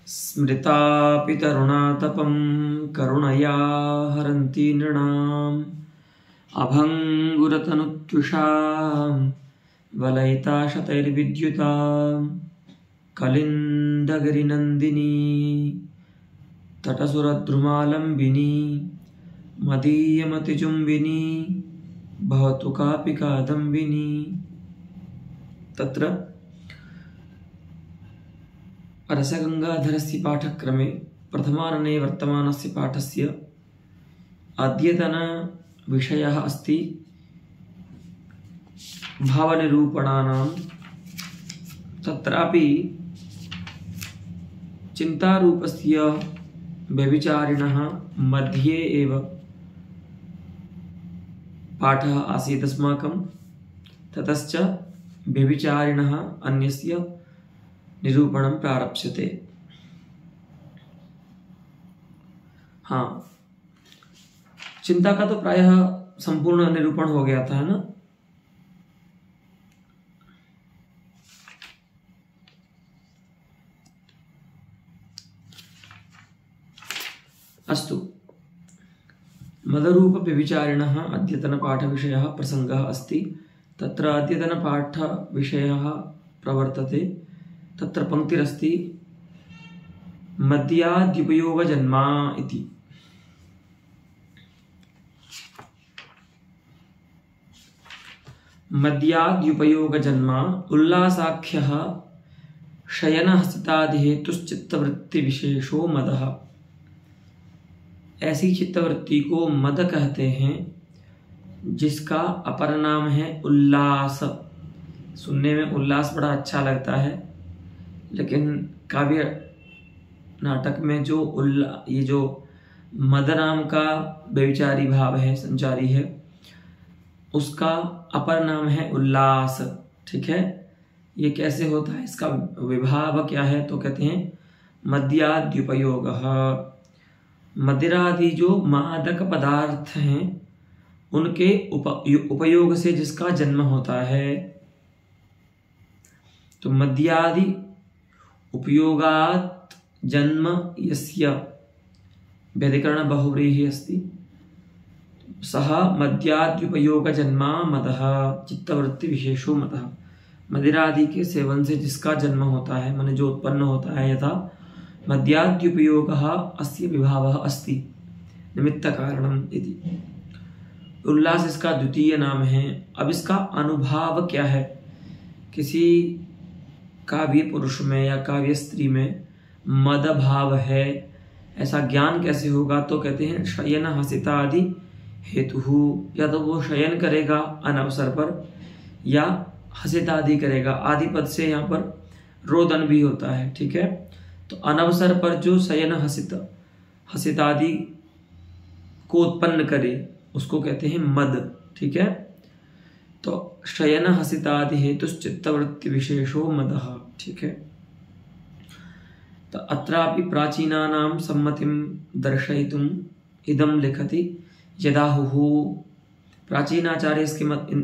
स्मृतापि तरुणातपं करुणया हरन्ति नृणाम् अभङ्गुरतनुत्युषां वलयिता शतैर्विद्युतां कलिन्दगिरिनन्दिनी तटसुरद्रुमालम्बिनी मदीयमतिचुम्बिनी भवतु कापि कादम्बिनी। तत्र रसगंगाधरस्य पाठक्रमे प्रथमानने वर्तमानस्य पाठस्य अद्यतन विषयः अस्ति भावनिरूपणानां। तत्रापि चिन्तारूपस्य व्यभिचारिणः मध्ये एव पाठः आसीत् अस्माकं। ततश्च व्यभिचारिणः अन्यस्य निरूपणं प्रारप्स्यते। हाँ, चिंता का तो प्रायः संपूर्ण निरूपण हो गया था, है ना। अस्तु, मदरूप व्यभिचारिणः अद्यतनपाठविषयः प्रसङ्गः अस्ति। तत्र अद्यतनपाठविषयः प्रवर्तते। तत्र पंक्तिरस्ति मद्याद्युपयोगजन्मा इति। मद्याद्युपयोगजन्मा उल्लासाख्यः शयनहसितादिहेतुश्चित्तवृत्तिविशेषो मदः। ऐसी चित्तवृत्ति को मद कहते हैं जिसका अपर नाम है उल्लास। सुनने में उल्लास बड़ा अच्छा लगता है, लेकिन काव्य नाटक में जो ये जो मद नाम का व्यभिचारी भाव है, संचारी है, उसका अपर नाम है उल्लास। ठीक है, ये कैसे होता है, इसका विभाव क्या है, तो कहते हैं मद्याद्युपयोगः। मदिरादि जो मादक पदार्थ हैं उनके उपयोग से जिसका जन्म होता है, तो मद्यादि उपयोगात् जन्म यस्य व्यधिकरण बहुव्रीहि अस्ति सः मद्याद्युपयोगजन्मा मदः चित्तवृत्ति विशेषो मदः। मदिरादि के सेवन से जिसका जन्म होता है, माने जो उत्पन्न होता है, यथा मद्याद्युपयोगः अस्य विभावः अस्ति निमित्त कारणम् इति। उल्लास इसका द्वितीय नाम है। अब इसका अनुभाव क्या है, किसी काव्य पुरुष में या काव्य स्त्री में मद भाव है, ऐसा ज्ञान कैसे होगा, तो कहते हैं शयन हसितादि हेतु। या तो वो शयन करेगा अनवसर पर, या हसितादि करेगा। आदि पद से यहाँ पर रोदन भी होता है। ठीक है, तो अनवसर पर जो शयन हसितादि को उत्पन्न करे उसको कहते हैं मद। ठीक है, तो शयन हसितादि हेतुश्चित्तवृत्ति विशेषो मदः। ठीक है, तो अत्रापि प्राचीनानां सम्मतिं दर्शयितुम् इदं लिखति यदाहुः। प्राचीनाचार्य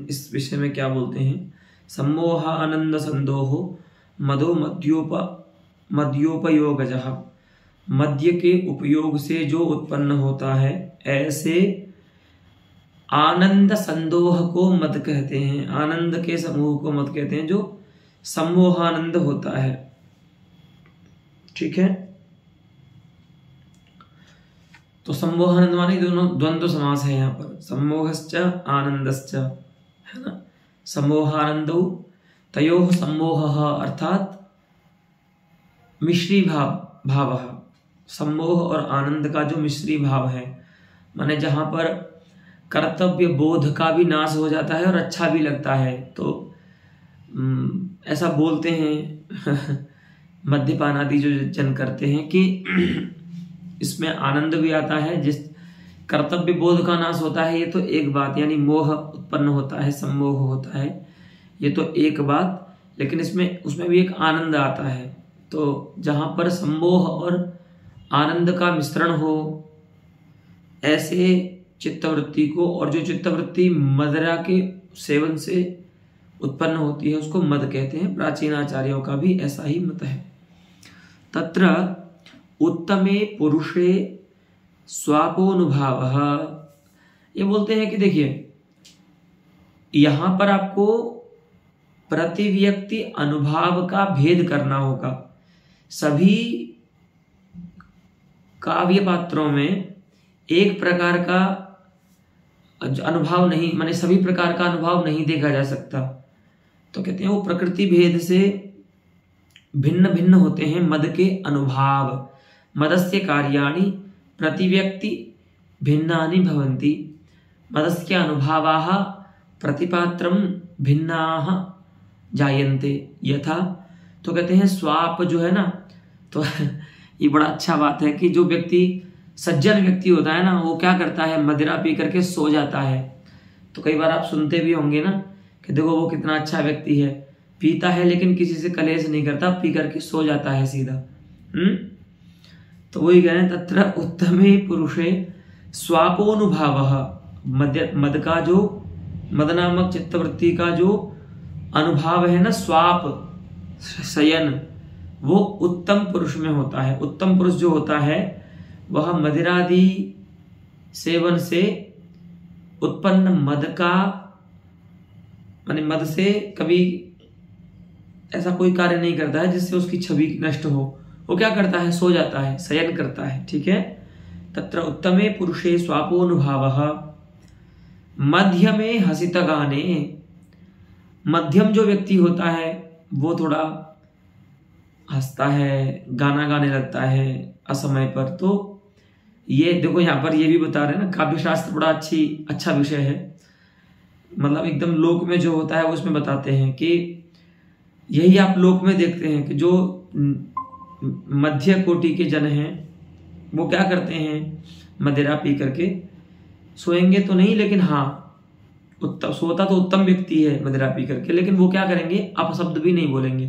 इस विषय में क्या बोलते हैं, सम्मोह आनंद संदोहो मदो मद्योपयोगजः। मद्य के उपयोग से जो उत्पन्न होता है, ऐसे आनंद संदोह को मद कहते हैं। आनंद के समूह को मद कहते हैं, जो सम्मोहानंद होता है। ठीक है, तो सम्मोहानंद माने दोनों द्वंद्व समास है यहाँ पर, सम्मोहश्च आनंदश्च, है ना। सम्मोहानंदौ तयोः सम्मोहः अर्थात मिश्री भाव। सम्मोह और आनंद का जो मिश्री भाव है, माने जहां पर कर्तव्य बोध का भी नाश हो जाता है और अच्छा भी लगता है। तो ऐसा बोलते हैं मद्यपान आदि जो जन करते हैं कि इसमें आनंद भी आता है, जिस कर्तव्य बोध का नाश होता है, ये तो एक बात, यानी मोह उत्पन्न होता है, सम्मोह होता है, ये तो एक बात, लेकिन उसमें भी एक आनंद आता है। तो जहां पर सम्मोह और आनंद का मिश्रण हो, ऐसे चित्तवृत्ति को, और जो चित्तवृत्ति मदिरा के सेवन से उत्पन्न होती है उसको मद कहते हैं। प्राचीन आचार्यों का भी ऐसा ही मत है। तत्र उत्तमे पुरुषे स्वापोनुभावः। ये बोलते हैं कि देखिए यहां पर आपको प्रति व्यक्ति अनुभाव का भेद करना होगा। सभी काव्य पात्रों में एक प्रकार का अनुभव नहीं, माने सभी प्रकार का अनुभव नहीं देखा जा सकता। तो कहते हैं वो प्रकृति भेद से भिन्न भिन्न होते हैं मद के अनुभाव। मदस्य कार्याणि प्रति व्यक्ति भिन्नानि भवन्ति। मदस्य अनुभावाः प्रतिपात्रम भिन्नाः जायन्ते यथा। तो कहते हैं स्वाप जो है ना, तो ये बड़ा अच्छा बात है कि जो व्यक्ति सज्जन व्यक्ति होता है ना, वो क्या करता है, मदिरा पी करके सो जाता है। तो कई बार आप सुनते भी होंगे ना कि देखो वो कितना अच्छा व्यक्ति है, पीता है लेकिन किसी से कलेश नहीं करता, पी करके सो जाता है सीधा। तो वही कह रहे हैं तत्र उत्तमे पुरुषे स्वापोनुभावः। मद का जो, मद नामक चित्तवृत्ति का जो अनुभाव है ना, स्वाप शयन, वो उत्तम पुरुष में होता है। उत्तम पुरुष जो होता है वह मदिरादि सेवन से उत्पन्न मद का, माने मद से कभी ऐसा कोई कार्य नहीं करता है जिससे उसकी छवि नष्ट हो। वो क्या करता है, सो जाता है, शयन करता है। ठीक है। तत्र उत्तमे पुरुषे स्वापोनुभावः मध्यमे हसित गाने। मध्यम जो व्यक्ति होता है वो थोड़ा हंसता है, गाना गाने लगता है असमय पर। तो ये देखो यहाँ पर ये भी बता रहे हैं ना, काव्य शास्त्र बड़ा अच्छा विषय है। मतलब एकदम लोक में जो होता है वो उसमें बताते हैं कि यही आप लोक में देखते हैं कि जो मध्य कोटि के जन हैं वो क्या करते हैं, मदिरा पी करके सोएंगे तो नहीं, लेकिन हाँ उत्तम सोता तो उत्तम व्यक्ति है मदिरा पी करके, लेकिन वो क्या करेंगे, अपशब्द भी नहीं बोलेंगे।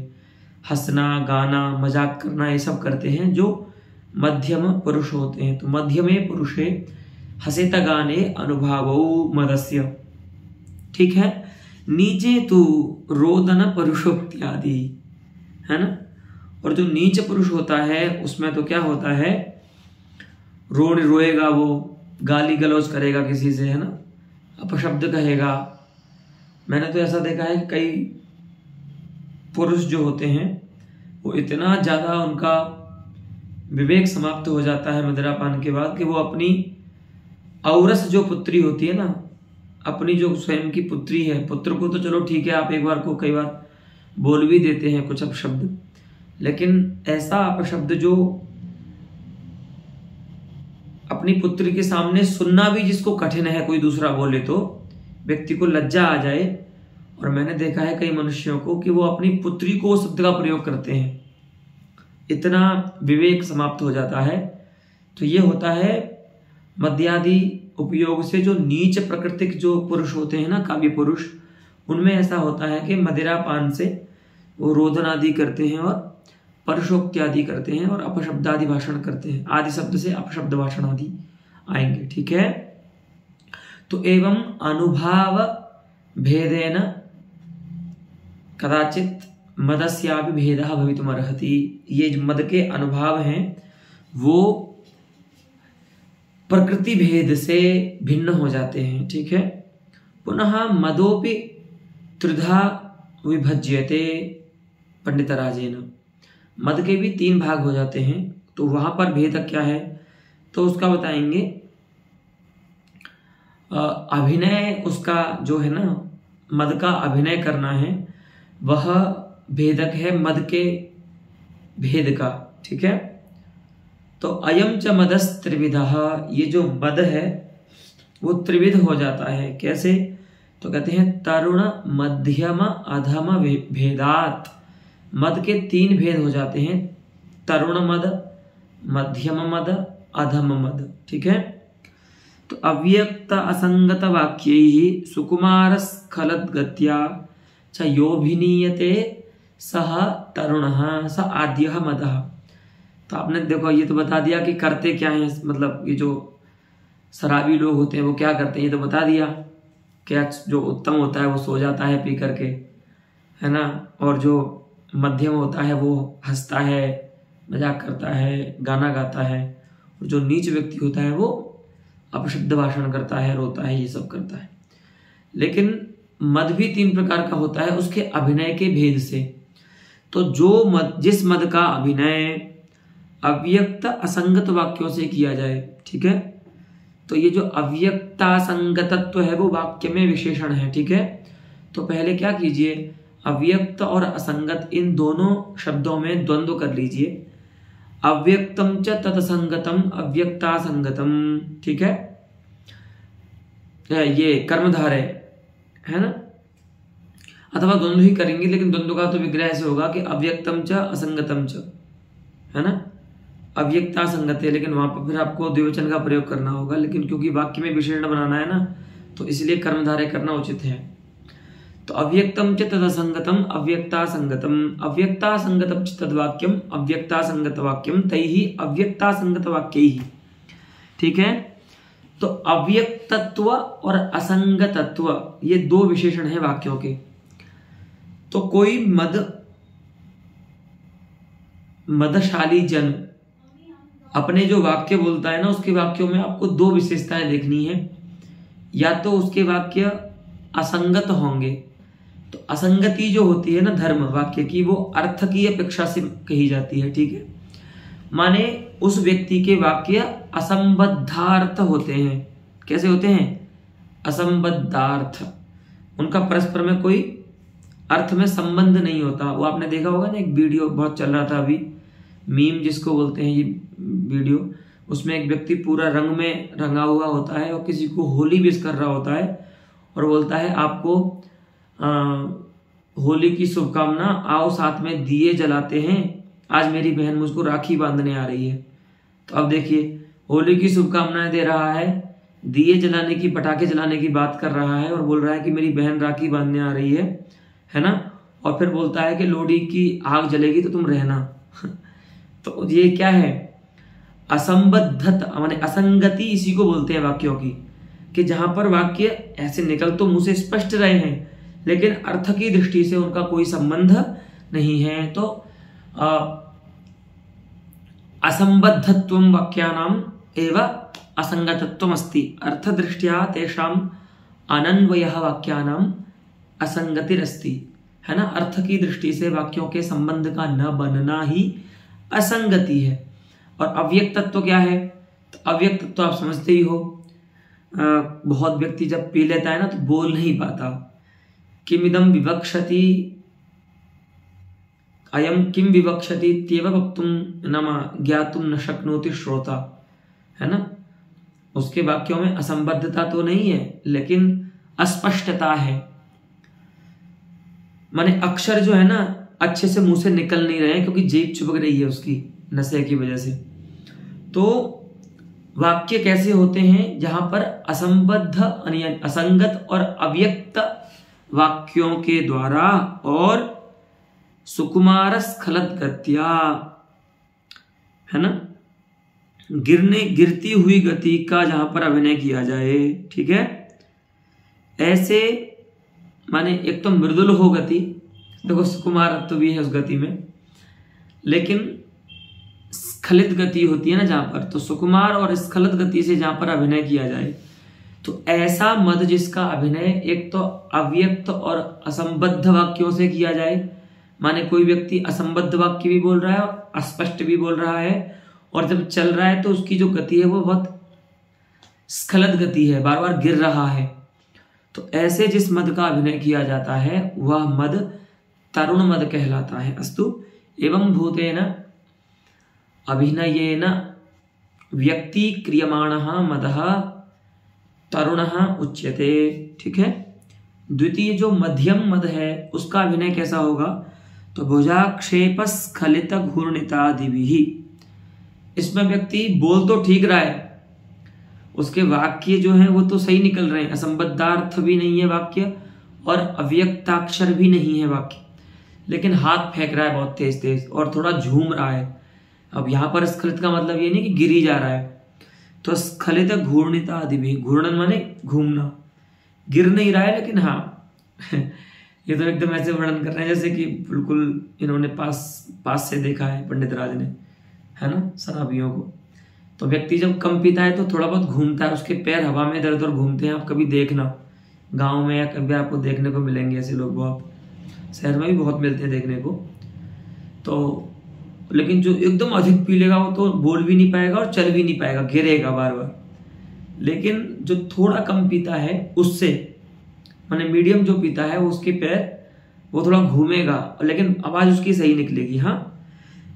हंसना, गाना, मजाक करना, ये सब करते हैं जो मध्यम पुरुष होते हैं। तो मध्यमे पुरुषे हसित गाने अनुभावो मदस्य। ठीक है। नीचे तो रोदन पुरुषोक्त्यादि है ना। और जो नीच पुरुष होता है उसमें तो क्या होता है, रोएगा, वो गाली गलौज करेगा किसी से, है ना, अपशब्द कहेगा। मैंने तो ऐसा देखा है कि कई पुरुष जो होते हैं वो इतना ज्यादा उनका विवेक समाप्त हो जाता है मदिरापान के बाद कि वो अपनी औरस जो पुत्री होती है ना, अपनी जो स्वयं की पुत्री है, पुत्र को तो चलो ठीक है आप एक बार को कई बार बोल भी देते हैं कुछ अपशब्द, लेकिन ऐसा अपशब्द जो अपनी पुत्री के सामने सुनना भी जिसको कठिन है, कोई दूसरा बोले तो व्यक्ति को लज्जा आ जाए। और मैंने देखा है कई मनुष्यों को कि वो अपनी पुत्री को शब्द का प्रयोग करते हैं, इतना विवेक समाप्त हो जाता है। तो ये होता है मद्यादि उपयोग से जो नीच प्रकृतिक जो पुरुष होते हैं ना, काव्य पुरुष, उनमें ऐसा होता है कि मदिरा पान से वो रोदन आदि करते हैं और परशोक्ति आदि करते हैं और अपशब्दादि भाषण करते हैं। आदि शब्द से अपशब्द भाषण आदि आएंगे। ठीक है। तो एवं अनुभाव भेदेन कदाचित मदस्यापि भेदः भवितुमर्हति। ये जो मद के अनुभाव हैं वो प्रकृति भेद से भिन्न हो जाते हैं। ठीक है। पुनः मदोपि त्रिधा विभज्यते पंडितराजेन। मद के भी 3 भाग हो जाते हैं। तो वहां पर भेद क्या है तो उसका बताएंगे। अभिनय उसका जो है ना, मद का अभिनय करना है, वह भेदक है मद के भेद का। ठीक है। तो अयम च मदस् त्रिविधः, ये जो मद है वो त्रिविध हो जाता है। कैसे तो कहते हैं तरुण मध्यम अधम भेदात। मद के 3 भेद हो जाते हैं, तरुण मद, मध्यम मद, अधम मद। ठीक है। तो अव्यक्त असंगत वाक्यैः सुकुमार स्खलत गत्या च योभिनीयते सह तरुणः स आद्यः मदः। तो आपने देखो ये तो बता दिया कि करते क्या है, मतलब ये जो शराबी लोग होते हैं वो क्या करते हैं, ये तो बता दिया। क्या जो उत्तम होता है वो सो जाता है पी करके, है ना, और जो मध्यम होता है वो हंसता है, मजाक करता है, गाना गाता है, और जो नीच व्यक्ति होता है वो अपशब्द भाषण करता है, रोता है, ये सब करता है। लेकिन मद भी 3 प्रकार का होता है उसके अभिनय के भेद से। तो जो मद, जिस मद का अभिनय अव्यक्त असंगत वाक्यों से किया जाए, ठीक है, तो ये जो अव्यक्तासंगतत्व है वो वाक्य में विशेषण है, ठीक है। तो पहले क्या कीजिए, अव्यक्त और असंगत इन दोनों शब्दों में द्वंद्व कर लीजिए। अव्यक्तम च तत्संगतम अव्यक्तासंगतम, ठीक है, ये कर्मधारय है ना, अथवा द्वंद्व ही करेंगे, लेकिन द्वंद्व का तो विग्रह ऐसे होगा कि अव्यक्तम च असंगतम च, है ना, अव्यक्ता संगत है, लेकिन वहां पर फिर आपको द्विवचन का प्रयोग करना होगा, लेकिन क्योंकि वाक्य में विशेषण बनाना है ना, तो इसलिए कर्मधारय करना उचित है। तो अव्यक्तम च तदसंगतम अव्यक्ता संगतम, अव्यक्ता संगतम च तद्वाक्यम अव्यक्ता संगत वाक्यम तैहि अव्यक्ता संगत वाक्यैहि, ठीक है। तो अव्यक्तत्व और असंगतत्व ये 2 विशेषण है वाक्यों के। तो कोई मदशाली जन अपने जो वाक्य बोलता है ना, उसके वाक्यों में आपको 2 विशेषताएं देखनी है। या तो उसके वाक्य असंगत होंगे, तो असंगति जो होती है ना धर्म वाक्य की, वो अर्थ की अपेक्षा से कही जाती है, ठीक है। माने उस व्यक्ति के वाक्य असंबद्धार्थ होते हैं। कैसे होते हैं? असंबद्धार्थ, उनका परस्पर में कोई अर्थ में संबंध नहीं होता। वो आपने देखा होगा ना, एक वीडियो बहुत चल रहा था अभी, मीम जिसको बोलते हैं ये वीडियो, उसमें एक व्यक्ति पूरा रंग में रंगा हुआ होता है और किसी को होली विश कर रहा होता है और बोलता है आपको होली की शुभकामना, आओ साथ में दिए जलाते हैं, आज मेरी बहन मुझको राखी बांधने आ रही है। तो अब देखिए, होली की शुभकामनाएं दे रहा है, दिए जलाने की, पटाखे जलाने की बात कर रहा है और बोल रहा है कि मेरी बहन राखी बांधने आ रही है ना, और फिर बोलता है कि लोहड़ी की आग जलेगी तो तुम रहना। तो ये क्या है? असंबद्धत माने असंगति इसी को बोलते हैं वाक्यों की, कि जहां पर वाक्य ऐसे निकल तो मुंह से स्पष्ट रहे हैं लेकिन अर्थ की दृष्टि से उनका कोई संबंध नहीं है। तो असंबद्धत्वं वाक्यानाम एवं असंगतत्वम अस्ति, अर्थ दृष्टिया तेषाम अनन्वयः वाक्यानाम असंगतिरस्ति, है ना। अर्थ की दृष्टि से वाक्यों के संबंध का न बनना ही असंगति है। और अव्यक्त तत्व क्या है? तो अव्यक्त तत्व आप समझते ही हो, बहुत व्यक्ति जब पी लेता है ना तो बोल नहीं पाता। किमिदं विवक्षति, अयम किम विवक्षति इत्येव वक्तुम नाम ज्ञातुम न शक्नोति श्रोता, है ना। उसके वाक्यों में असंबद्धता तो नहीं है लेकिन अस्पष्टता है, माने अक्षर जो है ना अच्छे से मुंह से निकल नहीं रहे हैं क्योंकि जीभ चिपक रही है उसकी नशे की वजह से। तो वाक्य कैसे होते हैं? जहां पर असंबद्ध असंगत और अव्यक्त वाक्यों के द्वारा और सुकुमार स्खलत गत्या, है ना, गिरती हुई गति का जहां पर अभिनय किया जाए, ठीक है। ऐसे माने एक तो मृदुल हो गति, देखो सुकुमारत्व भी है उस गति में, लेकिन स्खलित गति होती है ना जहां पर, तो सुकुमार और स्खलित गति से जहां पर अभिनय किया जाए, तो ऐसा मद जिसका अभिनय एक तो अव्यक्त और असंबद्ध वाक्यों से किया जाए, माने कोई व्यक्ति असंबद्ध वाक्य भी बोल रहा है और अस्पष्ट भी बोल रहा है, और जब चल रहा है तो उसकी जो गति है वो बहुत स्खलित गति है, बार बार गिर रहा है। तो ऐसे जिस मद का अभिनय किया जाता है वह मद तरुण मद कहलाता है। अस्तु, एवं भूतेन अभिनयेन व्यक्ति क्रियमाणः मदः तरुणः उच्यते, ठीक है। द्वितीय जो मध्यम मद है उसका अभिनय कैसा होगा? तो भुजाक्षेप स्खलित घूर्णितादिभिः, इसमें व्यक्ति बोल तो ठीक रहा है, उसके वाक्य जो है वो तो सही निकल रहे हैं, असंबद्धार्थ भी नहीं है वाक्य और अव्यक्ताक्षर भी नहीं है वाक्य, लेकिन हाथ फेंक रहा है बहुत तेज तेज और थोड़ा झूम रहा है। अब यहाँ पर स्खलित का मतलब ये नहीं कि गिरी जा रहा है, तो स्खलित घूर्णित आदि भी, घूर्णन माने घूमना, गिर नहीं रहा है लेकिन हाँ ये तो एकदम ऐसे वर्णन कर रहे हैं जैसे कि बिल्कुल इन्होंने पास से देखा है पंडित राज ने, है ना, शराबियों को। तो व्यक्ति जब कम पीता है तो थोड़ा बहुत घूमता है, उसके पैर हवा में इधर उधर घूमते हैं। आप कभी देखना गांव में, या कभी आपको देखने को मिलेंगे ऐसे लोग, बहुत शहर में भी बहुत मिलते हैं देखने को। तो लेकिन जो एकदम अधिक पी लेगा वो तो बोल भी नहीं पाएगा और चल भी नहीं पाएगा, गिरेगा बार बार। लेकिन जो थोड़ा कम पीता है उससे, माने मीडियम जो पीता है, उसके पैर वो थोड़ा घूमेगा, लेकिन आवाज उसकी सही निकलेगी। हाँ,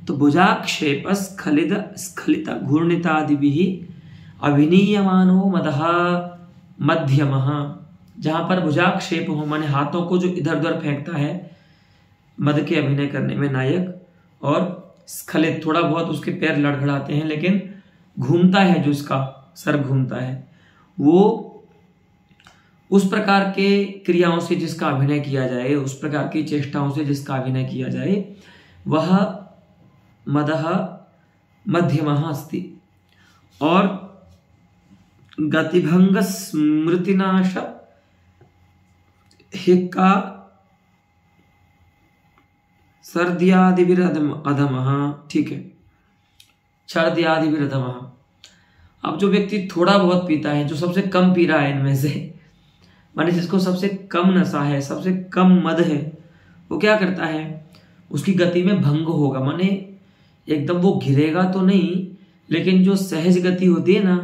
तो भुजाक्षेप स्खलित स्खलित घूर्णितादिभिः अभिनीयमानो मदः मध्यमः। जहां पर भुजाक्षेप हो माने हाथों को जो इधर उधर फेंकता है मद के अभिनय करने में नायक, और स्खलित थोड़ा बहुत उसके पैर लड़खड़ाते हैं लेकिन घूमता है, जो उसका सर घूमता है, वो उस प्रकार के क्रियाओं से जिसका अभिनय किया जाए, उस प्रकार की चेष्टाओं से जिसका अभिनय किया जाए, वह मदः मध्यमः अस्ति। और गतिभंग स्मृतिनाश हिक्का सर्दियादिभिरधमः। ठीक है, छर्दियादिभिरधमः। अब जो व्यक्ति थोड़ा बहुत पीता है, जो सबसे कम पी रहा है इनमें से, माने जिसको सबसे कम नशा है, सबसे कम मद है, वो क्या करता है, उसकी गति में भंग होगा। माने एकदम वो गिरेगा तो नहीं, लेकिन जो सहज गति होती है ना,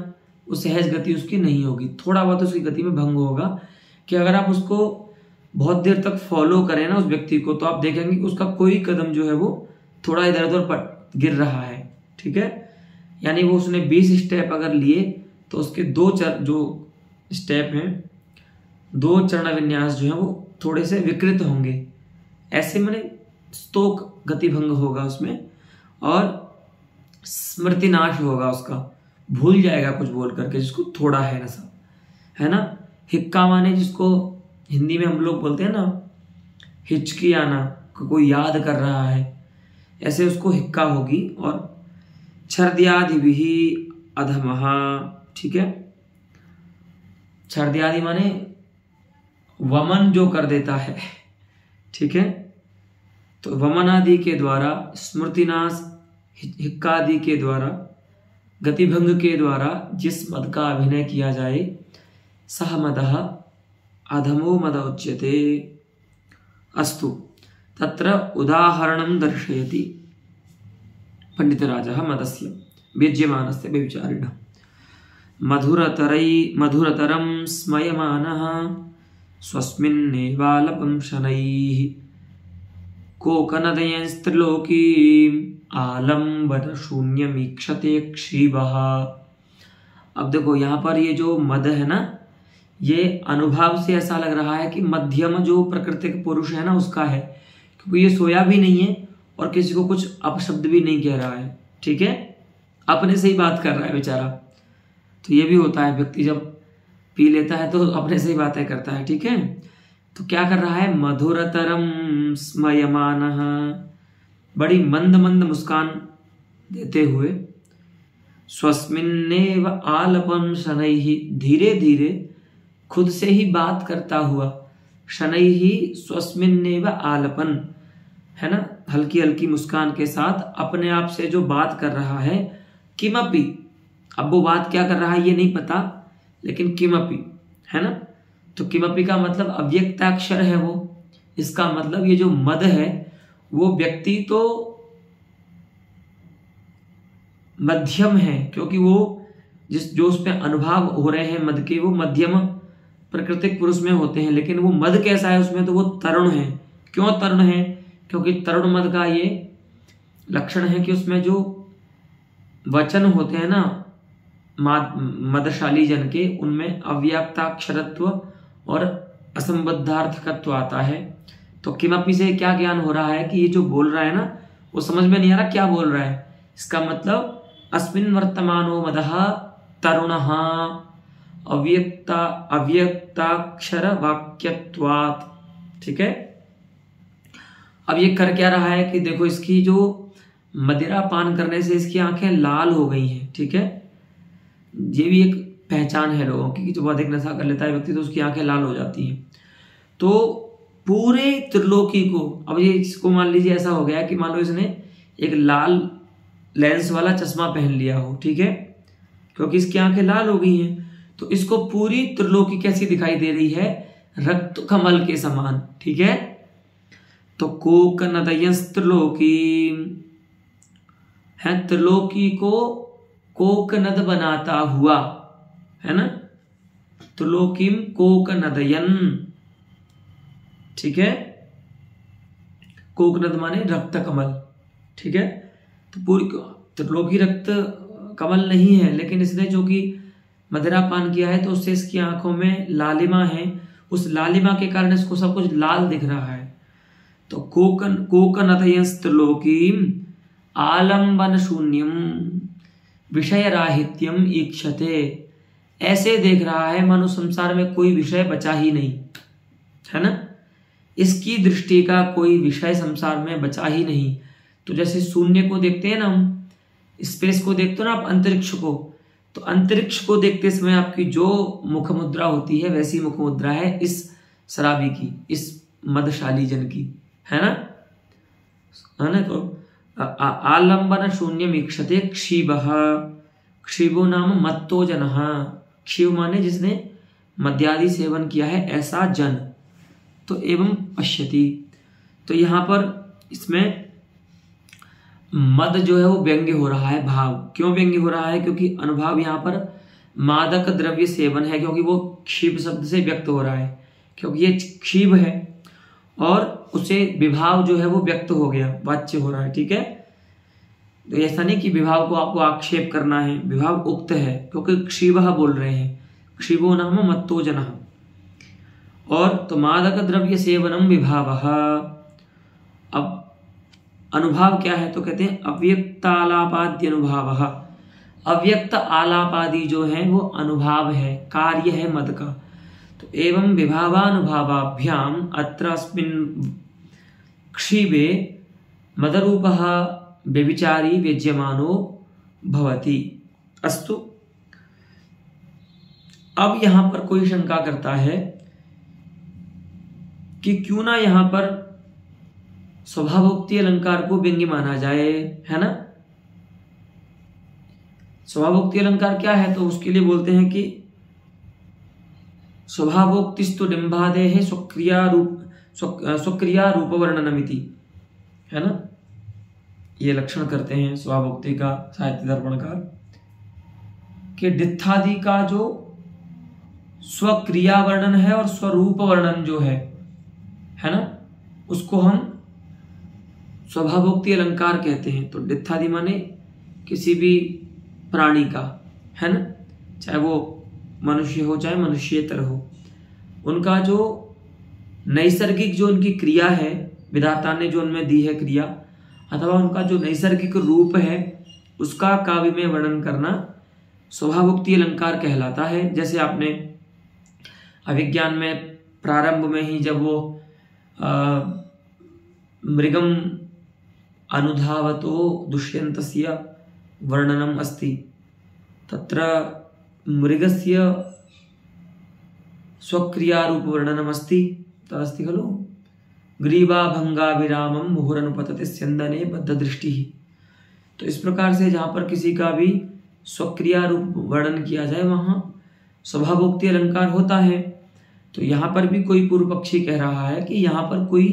वो सहज गति उसकी नहीं होगी, थोड़ा बहुत उसकी गति में भंग होगा। कि अगर आप उसको बहुत देर तक फॉलो करें ना उस व्यक्ति को, तो आप देखेंगे कि उसका कोई कदम जो है वो थोड़ा इधर उधर गिर रहा है। ठीक है, यानी वो उसने 20 स्टेप अगर लिए तो उसके दो जो स्टेप हैं, दो चरण विन्यास जो है वो थोड़े से विकृत होंगे। ऐसे मैंने स्तोक गति भंग होगा उसमें, और स्मृति नाश होगा, उसका भूल जाएगा कुछ बोल करके, जिसको थोड़ा है नशा, है ना। हिक्का माने जिसको हिंदी में हम लोग बोलते हैं ना, हिचकी आना, कोई याद कर रहा है, ऐसे उसको हिक्का होगी। और छर्दियादिभिः अधमः। ठीक है, छर्दियादि माने वमन जो कर देता है। ठीक है, तो वमन आदि के द्वारा, स्मृतिनाश हिक्का आदि के द्वारा, गतिभंग के द्वारा जिस मद का अभिनय किया जाए, सह मदः अधमो मद उच्यते। अस्तु, तत्र उदाहरणं दर्शयति पंडितराजः मदस्य व्यज्यमानस्य व्यभिचारिणः। मधुरतरं स्मयमानः स्वस्मिन्नेवालपं शनैः कोकनदयंस्त्रिलोकीम् आलम्बन शून्यमीक्षते क्षीबः। अब देखो यहाँ पर ये जो मद है ना, ये अनुभव से ऐसा लग रहा है कि मध्यम जो प्राकृतिक पुरुष है ना उसका है, क्योंकि ये सोया भी नहीं है और किसी को कुछ अपशब्द भी नहीं कह रहा है। ठीक है, अपने से ही बात कर रहा है बेचारा। तो ये भी होता है, व्यक्ति जब पी लेता है तो अपने से ही बातें करता है। ठीक है, तो क्या कर रहा है, मधुरतरम स्मयमानः, बड़ी मंद मंद मुस्कान देते हुए, स्वस्मिन्नेव आलपन शनैः, धीरे धीरे खुद से ही बात करता हुआ, शनैः स्वस्मिन्नेव आलपन, है ना, हल्की हल्की मुस्कान के साथ अपने आप से जो बात कर रहा है, किमपि, अब वो बात क्या कर रहा है ये नहीं पता, लेकिन किमपि, है ना। तो किमपि का मतलब अव्यक्ताक्षर है वो, इसका मतलब ये जो मद है वो व्यक्ति तो मध्यम है, क्योंकि वो जो उसमें अनुभव हो रहे हैं मद के, वो मध्यम प्राकृतिक पुरुष में होते हैं। लेकिन वो मद कैसा है उसमें, तो वो तरुण है। क्यों तरुण है, क्योंकि तरुण मद का ये लक्षण है कि उसमें जो वचन होते हैं ना मदशाली जन के, उनमें अव्यक्ताक्षरत्व और असंबद्धार्थकत्व आता है। तो किमपि से क्या ज्ञान हो रहा है कि ये जो बोल रहा है ना, वो समझ में नहीं आ रहा क्या बोल रहा है। इसका मतलब अस्मिन् वर्तमानो मदः तरुणः अव्यक्ताक्षर वाक्यत्वात्। ठीक है, अब ये कर क्या रहा है कि देखो, इसकी जो मदिरा पान करने से इसकी आंखें लाल हो गई हैं। ठीक है, ये भी एक पहचान है लोगों की कि जब अधिक नशा कर लेता है व्यक्ति तो उसकी आंखें लाल हो जाती हैं। तो पूरे त्रिलोकी को, अब ये इसको मान लीजिए ऐसा हो गया कि मान लो इसने एक लाल लेंस वाला चश्मा पहन लिया हो, ठीक है, क्योंकि इसकी आंखें लाल हो गई हैं, तो इसको पूरी त्रिलोकी कैसी दिखाई दे रही है, रक्त कमल के समान, ठीक है। तो कोक नदयंस त्रिलोकी है, त्रिलोकी को कोकनद बनाता हुआ, है ना, त्रिलोकीम कोकनदयन, ठीक है, कोकनद माने रक्त कमल, ठीक है। तो पूरी त्रिलोकी रक्त कमल नहीं है, लेकिन इसने जो कि मदिरा पान किया है तो उससे इसकी आंखों में लालिमा है, उस लालिमा के कारण इसको सब कुछ लाल दिख रहा है। तो कोकनदयंस त्रिलोकीम आलंबन शून्यम विषय राहित्यम ईक्षते, ऐसे देख रहा है मानो संसार में कोई विषय बचा ही नहीं, है ना, इसकी दृष्टि का कोई विषय संसार में बचा ही नहीं। तो जैसे शून्य को देखते हैं ना हम, स्पेस को देखते हो ना आप, अंतरिक्ष को, तो अंतरिक्ष को देखते समय आपकी जो मुख मुद्रा होती है वैसी मुख मुद्रा है इस शराबी की, इस मदशाली जन की, है ना। तो आलंबन शून्यम ईक्षते क्षीबः, क्षीबो नाम मत्तो जनः, क्षीब माने जिसने मद्यादि सेवन किया है ऐसा जन। तो एवं पश्यति, तो यहां पर इसमें मद जो है वो व्यंग्य हो रहा है, भाव क्यों व्यंग्य हो रहा है, क्योंकि अनुभाव यहां पर मादक द्रव्य सेवन है, क्योंकि वो क्षीब शब्द से व्यक्त हो रहा है, क्योंकि ये क्षीब है और उसे विभाव जो है वो व्यक्त हो गया, वाच्य हो रहा है, ठीक है। तो ऐसा नहीं कि विभाव को आपको आक्षेप करना है, विभाव उक्त है, क्योंकि क्षीबः बोल रहे हैं, क्षीबो नाम मत्तो जनः। और तो मादक द्रव्य सेवनम विभावः, अब अनुभाव क्या है, तो कहते हैं अव्यक्त आलापाद्य अनुभावः, अव्यक्त आलापादि जो है वो अनुभाव है, कार्य है मद का। तो एवं विभावानुभावाभ्याम अत्र अस्मिन् क्षीबे मदरूपः व्यभिचारी व्यज्यमानो भवति। अस्तु, अब यहां पर कोई शंका करता है कि क्यों ना यहां पर स्वभावोक्ति अलंकार को व्यंग्य माना जाए, है ना। स्वभावोक्ति अलंकार क्या है, तो उसके लिए बोलते हैं कि स्वभावोक्तिस्तु डिंबादेः स्वक्रिया रूप वर्णनमिति, है ना, ये लक्षण करते हैं स्वभावोक्ति का साहित्य दर्पणकार, कि डित्थादि का जो स्वक्रिया वर्णन है और स्वरूप वर्णन जो है ना, उसको हम स्वभावोक्ति अलंकार कहते हैं। तो डित्थादि माने किसी भी प्राणी का, है ना, चाहे वो मनुष्य हो चाहे मनुष्येतर हो, उनका जो नैसर्गिक जो उनकी क्रिया है, विधाता ने जो उनमें दी है क्रिया, अथवा उनका जो नैसर्गिक रूप है उसका काव्य में वर्णन करना स्वभावोक्ति अलंकार कहलाता है। जैसे आपने अभिज्ञान में प्रारंभ में ही जब वो मृगम अनुधावतो दुष्यन्तस्य वर्णनम अस्ति, तत्र मृगस्य स्वक्रियारूप वर्णनम अस्ति, तदस्ति खलु ग्रीवाभंगाभिरामं मुहुरनुपतते स्यन्दने बद्धदृष्टिः। तो इस प्रकार से जहां पर किसी का भी स्वक्रिया रूप वर्णन किया जाए वहां स्वभावोक्ति अलंकार होता है। तो यहां पर भी कोई पूर्व पक्षी कह रहा है कि यहां पर कोई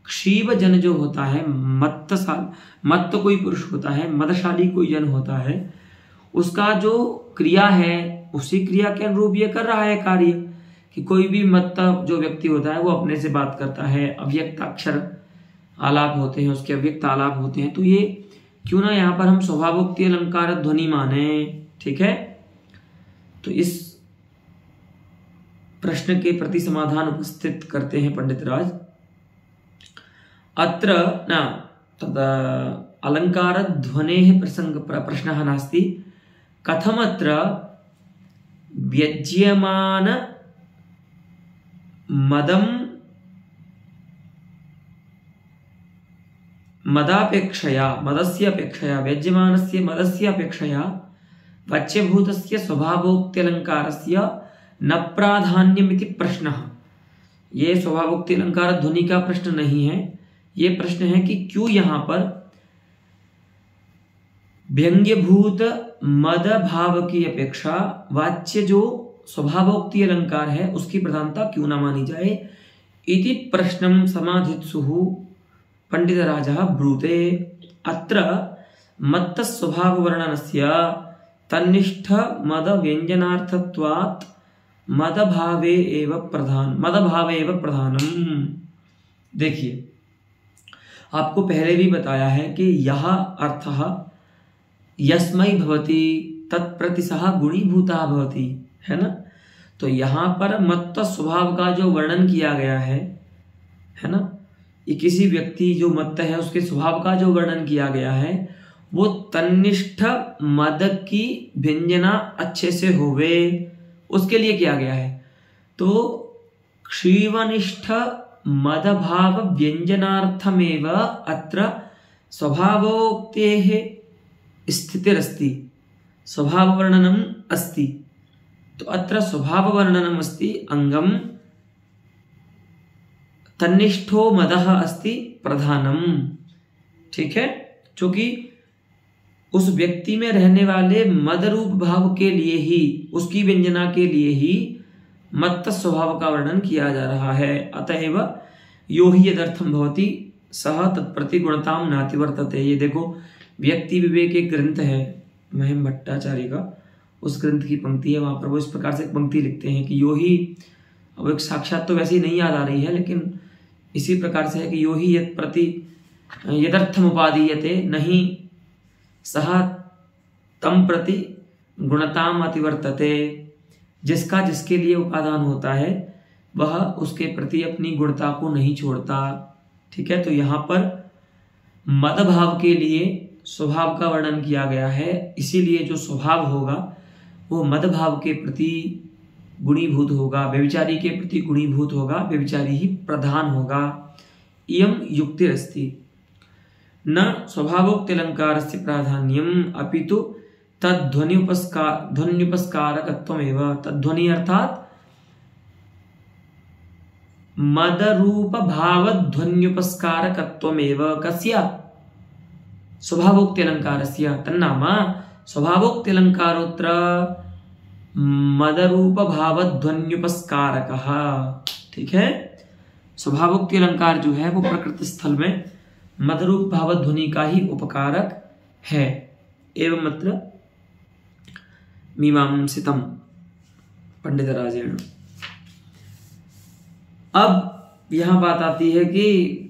क्षीब जन जो होता है, मत्त कोई पुरुष होता है, मदशाली कोई जन होता है, उसका जो क्रिया है उसी क्रिया के अनुरूप ये कर रहा है कार्य, कि कोई भी मत्त जो व्यक्ति होता है वो अपने से बात करता है, अव्यक्त अक्षर आलाप होते हैं, उसके अव्यक्त आलाप होते हैं। तो ये क्यों ना यहाँ पर हम स्वभावोक्ति अलंकार ध्वनि माने, ठीक है। तो इस प्रश्न के प्रति समाधान उपस्थित करते हैं पंडित राज। अत्र न तद अलंकार ध्वनेः प्रसंग प्रश्नः नास्ति, कथमत्र व्यज्यमान मदस्य अपेक्षया व्यज्यमानस्य मदस्य अपेक्षया वाच्यभूतस्य स्वभावोक्त्यलंकारस्य न प्राधान्यमिति प्रश्नः। ये स्वभावोक्ति अलंकार ध्वनि का प्रश्न नहीं है, ये प्रश्न है कि क्यों यहां पर व्यंग्यभूत मद भाव की अपेक्षा वाच्य जो स्वभावोक्ति अलंकार है उसकी प्रधानता क्यों न मानी जाए। इति प्रश्नं समाधित्सुः पंडितराजः ब्रूते। अत्र मत्त स्वभाव वर्णनस्य तन्निष्ठ मद व्यंजनार्थत्वात् मद भावे एव प्रधानम। देखिए, आपको पहले भी बताया है कि यह अर्थः यस्मै भवति तत्प्रतिशः गुणीभूतः भवति, है ना। तो यहाँ पर मत्त स्वभाव का जो वर्णन किया गया है ना, ये किसी व्यक्ति जो मत्त है उसके स्वभाव का जो वर्णन किया गया है वो तन्निष्ठ मद की व्यंजना अच्छे से होवे उसके लिए किया गया है। तो क्षीवनिष्ठ मद भाव व्यंजनार्थमेव अत्र स्वभावोक्तेः स्थितिरस्ति, स्वभाव वर्णनम अस्ति। तो अत्र स्वभाव वर्णनम अस्ति अंगम तन्निष्ठो मदः अस्ति प्रधानम। ठीक है, क्योंकि उस व्यक्ति में रहने वाले मद रूप भाव के लिए ही, उसकी व्यंजना के लिए ही मत्त स्वभाव का वर्णन किया जा रहा है। अतएव यो ही यदर्थम भवति सह तत्प्रति गुणताम नाति वर्तते। ये देखो, व्यक्ति विवेक एक ग्रंथ है महिम भट्टाचार्य का, उस ग्रंथ की पंक्ति है। वहां पर वो इस प्रकार से एक पंक्ति लिखते हैं कि यो ही, अब एक साक्षात तो वैसे ही नहीं याद आ रही है, लेकिन इसी प्रकार से है कि यो ही यद प्रति यदर्थम उपादीयते नहीं सह तम प्रति गुणताम अतिवर्तते। जिसका जिसके लिए उपादान होता है वह उसके प्रति अपनी गुणता को नहीं छोड़ता। ठीक है, तो यहाँ पर मद भाव के लिए स्वभाव का वर्णन किया गया है, इसीलिए जो स्वभाव होगा वो मद भाव के प्रति गुणीभूत होगा, व्यभिचारी के प्रति गुणीभूत होगा, व्यभिचारी ही प्रधान होगा। इयं युक्तिरस्ति न स्वभावोक्त अलंकारस्य प्राधान्यम अपितु ध्वन्युपस्कारकत्वमेव। तद्ध्वनि अर्थात मद रूप भाव ध्वन्युपस्कारकत्वमेव कस्य स्वभावोक्त अलंकारस्य तन्नाम स्वभावोक्त अलंकारोत्र मद रूप भाव ध्वन्युपस्कारकः। ठीक है, स्वभावोक्त अलंकार जो है वो प्रकृति स्थल में मद रूप भाव ध्वनि का ही उपकारक है। एवं मतलब मीमांसितम पंडितराजेण। अब यहां बात आती है कि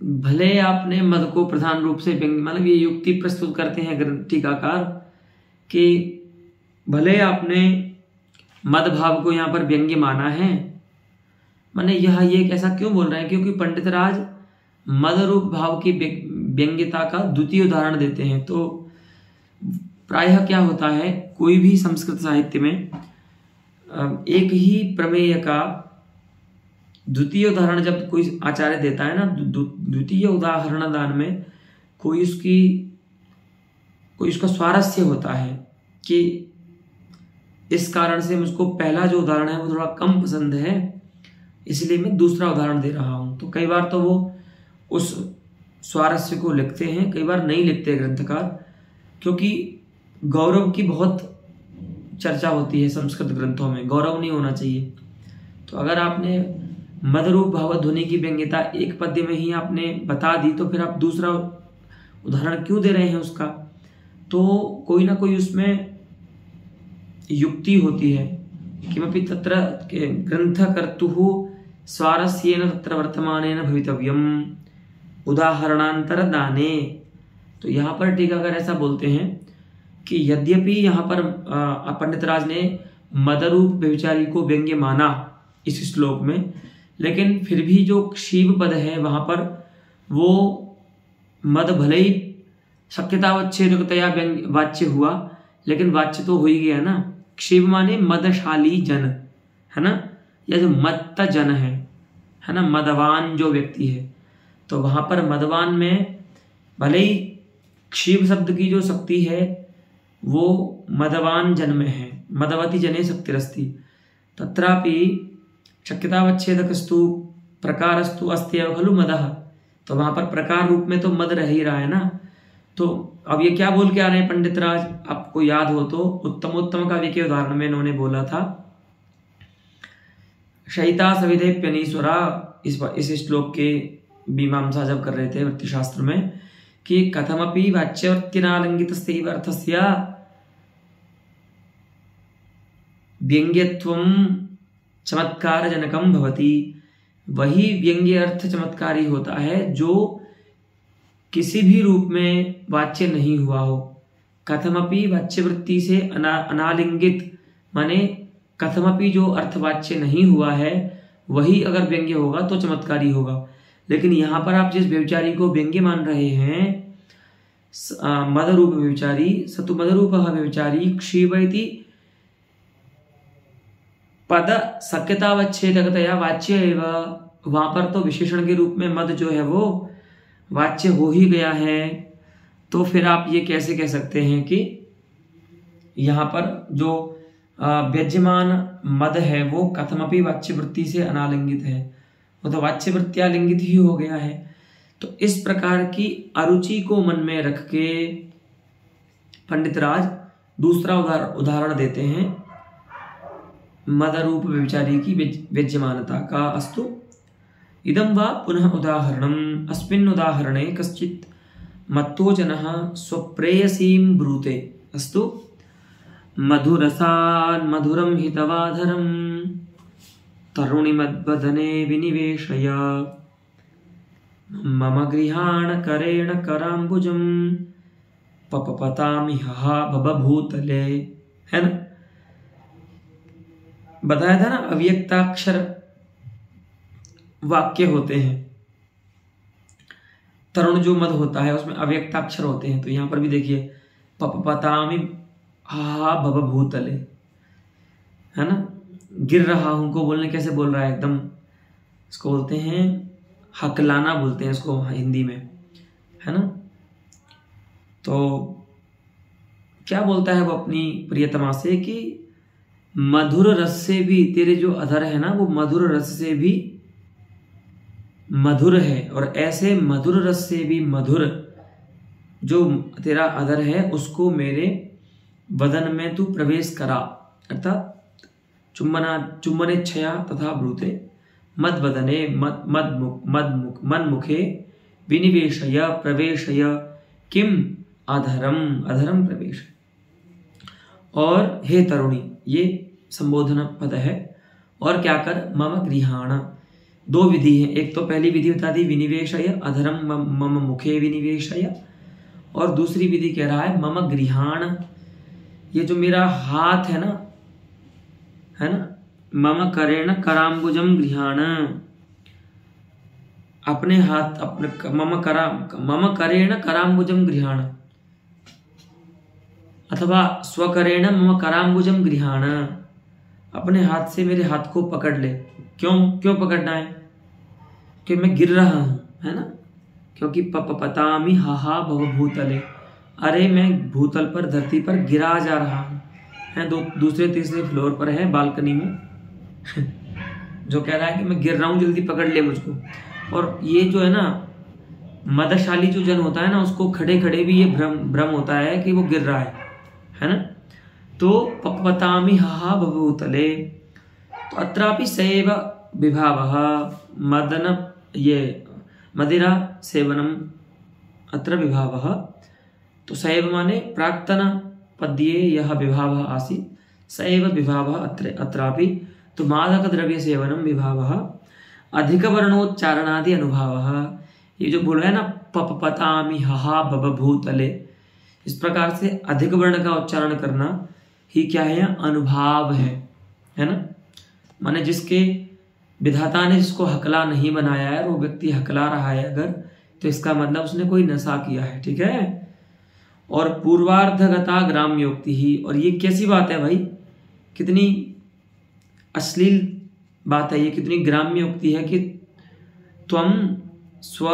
भले आपने मद को प्रधान रूप से व्यंग्य, मतलब ये युक्ति प्रस्तुत करते हैं टीकाकार कि भले आपने मद भाव को यहाँ पर व्यंग्य माना है, माने यह ये कैसा क्यों बोल रहे हैं, क्योंकि पंडितराज मद रूप भाव की व्यंग्यता का द्वितीय उदाहरण देते हैं। तो प्रायः क्या होता है, कोई भी संस्कृत साहित्य में एक ही प्रमेय का द्वितीय उदाहरण जब कोई आचार्य देता है ना, द्वितीय उदाहरण दान में कोई उसका स्वारस्य होता है कि इस कारण से मुझको पहला जो उदाहरण है वो थोड़ा कम पसंद है, इसलिए मैं दूसरा उदाहरण दे रहा हूं। तो कई बार तो वो उस स्वारस्य को लिखते हैं, कई बार नहीं लिखते ग्रंथकार, क्योंकि गौरव की बहुत चर्चा होती है संस्कृत ग्रंथों में, गौरव नहीं होना चाहिए। तो अगर आपने मद रूप भाव ध्वनि की व्यंग्यता एक पद्य में ही आपने बता दी, तो फिर आप दूसरा उदाहरण क्यों दे रहे हैं उसका। तो कोई ना कोई उसमें युक्ति होती है। किमपि तत्र ग्रंथकर्तुः स्वारस्येन तत्र वर्तमानेन भवितव्यम उदाहरणांतर दाने। तो यहाँ पर टीकाकार ऐसा बोलते हैं कि यद्यपि यहाँ पर पंडितराज ने मदरूप व्यभिचारी को व्यंग्य माना इस श्लोक में, लेकिन फिर भी जो क्षीव पद है वहां पर वो मद भले ही शक्यतावच्छेदकतया वाच्य हुआ, लेकिन वाच्य तो हो ही गया ना। क्षीव माने मदशाली जन, है ना, या जो मत्त जन है ना, मदवान जो व्यक्ति है। तो वहां पर मदवान में भले ही क्षीव शब्द की जो शक्ति है वो मदवान जन में है, मदवती जने शक्तिरस्ति, तत्रापि शक्यतावच्छेदकस्तु प्रकारस्तु अस्त्येव खलु मदः, तो वहां पर प्रकार रूप में तो मद रह ही रहा है ना। तो अब ये क्या बोल के आ रहे हैं पंडित राज, आपको याद हो तो उत्तमोत्तम काव्य के उदाहरण में इन्होंने बोला था शयिता सविधेप्यनीश्वरा, इस श्लोक के मीमांसा जब कर रहे थे वृत्तिशास्त्र में कि कथमपि वाच्यवर्त्यनालंगितस्यैव अर्थस्य व्यंग्यत्वं चमत्कारजनकं भवति। वही व्यंग्य अर्थ चमत्कारी होता है जो किसी भी रूप में वाच्य नहीं हुआ हो। कथमपि वाच्यवृत्ति से अनालिंगित माने कथमपि जो अर्थवाच्य नहीं हुआ है वही अगर व्यंग्य होगा तो चमत्कारी होगा। लेकिन यहां पर आप जिस व्यभिचारी को व्यंग्य मान रहे हैं मदरूप व्यभिचारी, सतु मदरूपः व्यभिचारी क्षीवयति पद शक्यतावच्छेदकतया वाच्य एवं, वहां पर तो विशेषण के रूप में मद जो है वो वाच्य हो ही गया है। तो फिर आप ये कैसे कह सकते हैं कि यहां पर जो व्यज्यमान मद है वो कथमपि वाच्यवृत्ति से अनालिंगित है, वो तो वाच्यवृत्त्यालिंगित ही हो गया है। तो इस प्रकार की अरुचि को मन में रख के पंडित राज दूसरा उदाहरण देते हैं मदरूप व्यभिचारी की व्यज्यमानता का। अस्तु इदं वा पुनः उदाहरणम्, अस्मिन् उदाहरणे कश्चित् मत्तो जनः स्वप्रेयसीं ब्रूते। अस्तु मधुरसान् मधुरं हितवाधरं तरुणिमद्वदने विनिवेशय मम गृहाण करेण कराम्बुजं पपपतामि हा बभूतले। है ना, बताया था ना अव्यक्ताक्षर वाक्य होते हैं। तरुण जो मद होता है उसमें अव्यक्ताक्षर होते हैं। तो यहां पर भी देखिए पपपतामि हा बभूतले, है ना, गिर रहा हूं को बोलने कैसे बोल रहा है, एकदम इसको बोलते हैं हकलाना बोलते हैं इसको हिंदी में, है ना। तो क्या बोलता है वो अपनी प्रियतमा से कि मधुर रस से भी तेरे जो अधर है ना वो मधुर रस से भी मधुर है, और ऐसे मधुर रस से भी मधुर जो तेरा अधर है उसको मेरे वदन में तू प्रवेश करा, अर्थात चुम्बनेच्छया तथा ब्रूते मद वदने मन मुखे विनिवेशय प्रवेशय किम अधरम प्रवेश। और हे तरुणी, ये संबोधन पद है। और क्या कर, मम गृहाण, दो विधि है। एक तो पहली विधि बता दी विनिवेशय अधरम मम मुखे विनिवेशय, और दूसरी विधि कह रहा है मम गृहाण, ये जो मेरा हाथ है ना, मम करेण कराम्बुजम गृहाण, अपने हाथ अपने मम करेण कराम्बुजम गृहाण, अथवा स्वकरेण मम कराम्बुजम गृहाण, अपने हाथ से मेरे हाथ को पकड़ ले। क्यों पकड़ना है, कि मैं गिर रहा हूं, है ना, क्योंकि पपपतामि हा भवभूतले, अरे मैं भूतल पर धरती पर गिरा जा रहा हूं, है दूसरे तीसरे फ्लोर पर है बालकनी में जो कह रहा है कि मैं गिर रहा हूं, जल्दी पकड़ ले मुझको। और ये जो है ना मदशाली जो जन होता है ना उसको खड़े खड़े भी ये भ्रम होता है कि वो गिर रहा है ना। तो पपपतामि हा भवभूतले, तो अत्रापि सैव विभावः मदन ये मदिरा सेवनम अत्र विभावः। तो सैव माने प्राक्तन पद्ये यह विभावः आसीत्, सैव विभावः अत्रापि। तो मादक द्रव्य सेवनम विभावः अधिक वर्णोच्चारणादि अनुभावः। ये जो बोल रहा है ना पपपतामि हा बभूतले, इस प्रकार से अधिक वर्ण का उच्चारण करना ही क्या है, अनुभाव है ना। माने जिसके विधाता ने जिसको हकला नहीं बनाया है और वो व्यक्ति हकला रहा है अगर, तो इसका मतलब उसने कोई नशा किया है, ठीक है। और पूर्वार्धगता ग्राम्योक्ति ही, और ये कैसी बात है भाई, कितनी अश्लील बात है ये, कितनी ग्राम्योक्ति है कि त्वम स्व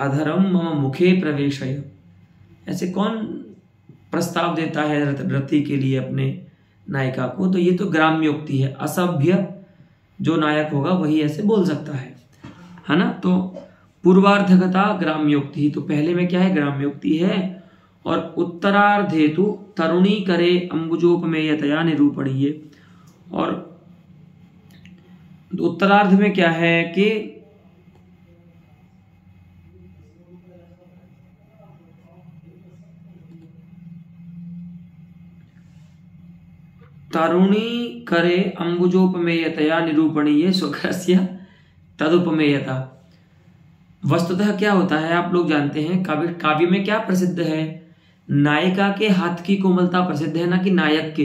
अधरम मम मुखे प्रवेशय। ऐसे कौन प्रस्ताव देता है रति के लिए अपने नायिका को, तो ये तो ग्राम्योक्ति है। असभ्य जो नायक होगा वही ऐसे बोल सकता है। है ना। तो पूर्वार्धगता ग्राम्योक्ति, तो पहले में क्या है, ग्राम्योक्ति है, और उत्तरार्धे तु तरुणी करे अंबुजोपमेयतया निरूपणीय। और उत्तरार्ध में क्या है कि तरुणी करे अंबुजोपमेयतया निरूपणीय स्वकरस्य तदुपमेयता। वस्तुतः क्या होता है, आप लोग जानते हैं, काव्य में क्या प्रसिद्ध है, नायिका के हाथ की कोमलता प्रसिद्ध है, ना कि नायक के।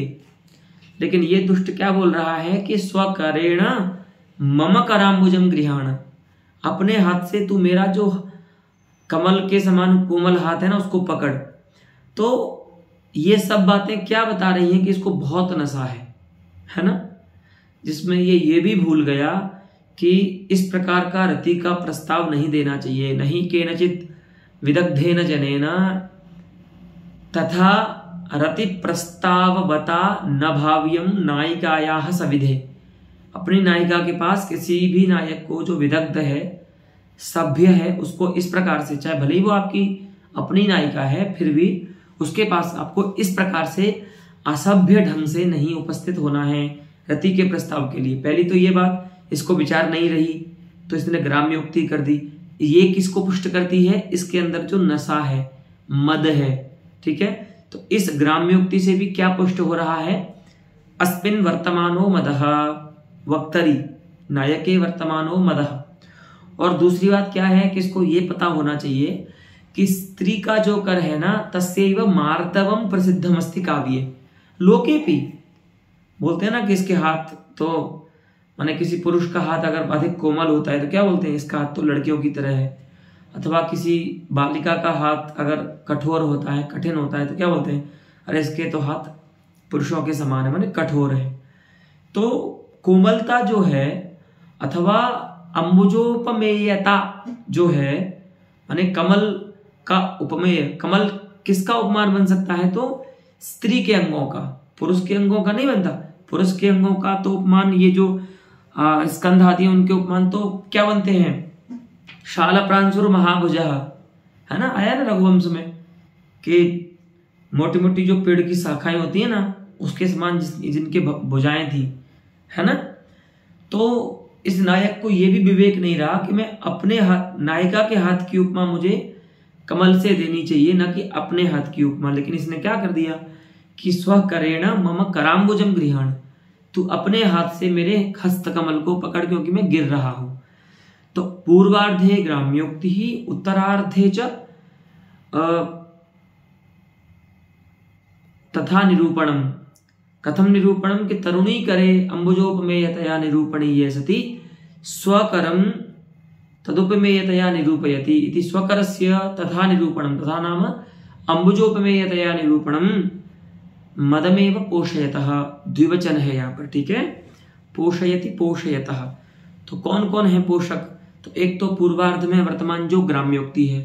लेकिन ये दुष्ट क्या बोल रहा है कि स्वकरेण मम कराम्बुजम गृहाण, अपने हाथ से तू मेरा जो कमल के समान कोमल हाथ है ना उसको पकड़। तो ये सब बातें क्या बता रही हैं कि इसको बहुत नशा है ना, जिसमें ये भी भूल गया कि इस प्रकार का रति का प्रस्ताव नहीं देना चाहिए। नहीं केनचित विदग्धेन जनेन तथा रति प्रस्ताववता न भाव्यम नायिकायाः सविधे। अपनी नायिका के पास किसी भी नायक को जो विदग्ध है, सभ्य है, उसको इस प्रकार से, चाहे भले ही वो आपकी अपनी नायिका है, फिर भी उसके पास आपको इस प्रकार से असभ्य ढंग से नहीं उपस्थित होना है रति के प्रस्ताव के लिए। पहली तो ये बात इसको विचार नहीं रही, तो इसने ग्राम्योक्ति कर दी। ये किसको पुष्ट करती है, इसके अंदर जो नशा है, मद है, ठीक है। तो इस ग्राम्योक्ति से भी क्या पुष्ट हो रहा है, अस्मिन् वर्तमानो मदः वक्तरी, नायके वर्तमानो मदः। और दूसरी बात क्या है कि इसको ये पता होना चाहिए कि स्त्री का जो कर है ना, तस्यैव मार्दवम प्रसिद्धमस्ति काव्ये लोकेपि। बोलते हैं ना कि इसके हाथ, तो माने किसी पुरुष का हाथ अगर अधिक कोमल होता है तो क्या बोलते हैं, इसका हाथ तो लड़कियों की तरह है। अथवा किसी बालिका का हाथ अगर कठोर होता है, कठिन होता है, तो क्या बोलते हैं, अरे इसके तो हाथ पुरुषों के समान है, माने कठोर है। तो कोमलता जो है अथवा अंबुजोपमेयता जो है, माने कमल का उपमेय, कमल किसका उपमान बन सकता है, तो स्त्री के अंगों का, पुरुष के अंगों का नहीं बनता। पुरुष के अंगों का तो उपमान, ये जो स्कंध आदि हैं उनके उपमान तो क्या बनते हैं, शाल प्रांशुर महाभुजा, है ना, आया ना रघुवंश में कि मोटी मोटी जो पेड़ की शाखाएं होती है ना उसके समान जिनके भुजाएं थी, है ना। तो इस नायक को ये भी विवेक नहीं रहा कि मैं अपने हाथ, नायिका के हाथ की उपमा मुझे कमल से देनी चाहिए, ना कि अपने हाथ की उपमा। लेकिन इसने क्या कर दिया कि स्वकरेण मम कराम्बुजम गृहाण, तू अपने हाथ से मेरे हस्त कमल को पकड़, क्योंकि मैं गिर रहा हूं। तो पूर्वार्धे ग्राम्योक्ति ही, उत्तरार्धे च तथा निरूपणम। कथम निरूपणम कि तरुणी करे अंबुजोपमेयतया निरूपणीय सति स्वकरम तदुपमेयतया निरूपयति इति स्वकरस्य तथा निरूपणम, तथा नाम अंबुजोपमेयतया निरूपणम मदमेव पोषयतः, द्विवचन है यहाँ पर, ठीक है, पोषयति पोषयतः। तो कौन कौन है पोषक, तो एक तो पूर्वार्ध में वर्तमान जो ग्राम्योक्ति है,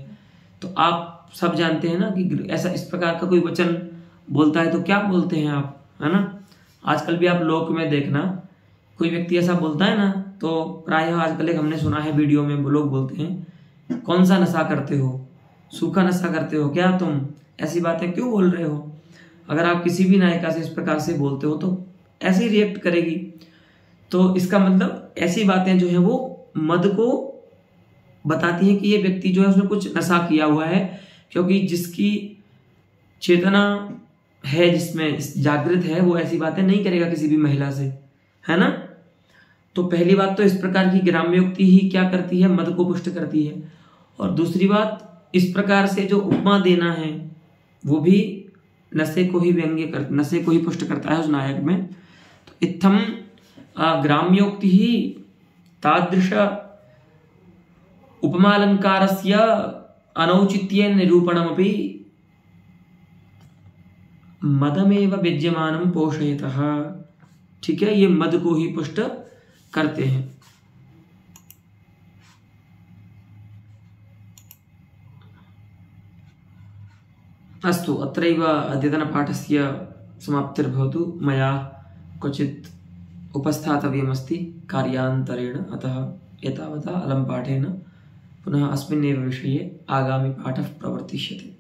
तो आप सब जानते हैं ना कि ऐसा इस प्रकार का कोई वचन बोलता है तो क्या बोलते हैं आप, है ना। आजकल भी आप लोक में देखना, कोई व्यक्ति ऐसा बोलता है ना, तो प्रायः आजकल एक हमने सुना है वीडियो में, लोग बोलते हैं, कौन सा नशा करते हो, सूखा नशा करते हो क्या तुम, ऐसी बातें क्यों बोल रहे हो। अगर आप किसी भी नायिका से इस प्रकार से बोलते हो तो ऐसे ही रिएक्ट करेगी। तो इसका मतलब ऐसी बातें जो है वो मद को बताती हैं कि ये व्यक्ति जो है उसने कुछ नशा किया हुआ है, क्योंकि जिसकी चेतना है, जिसमें जागृत है, वो ऐसी बातें नहीं करेगा किसी भी महिला से, है ना। तो पहली बात तो इस प्रकार की ग्राम्योक्ति ही क्या करती है, मद को पुष्ट करती है। और दूसरी बात, इस प्रकार से जो उपमा देना है वो भी नशे को ही व्यंग्य कर, नशे को ही पुष्ट करता है उस नायक में। तो इत्थम ग्राम्योक्ति ही तादृश उपमालंकारस्य अनौचित्येन निरूपणमपि मदमेव विद्यमानं पोषयतः, ठीक है, ये मद को ही पुष्ट करते हैं। अस्तु, अत्रैव अद्यतनपाठस्य समाप्तिर्भवतु। मया क्वचित् उपस्थातव्यमस्ति कार्यान्तरेण, अतः एतावता अलं पाठेन पुनः अस्मिन्नेव विषये आगामि पाठः प्रवर्तिष्यते।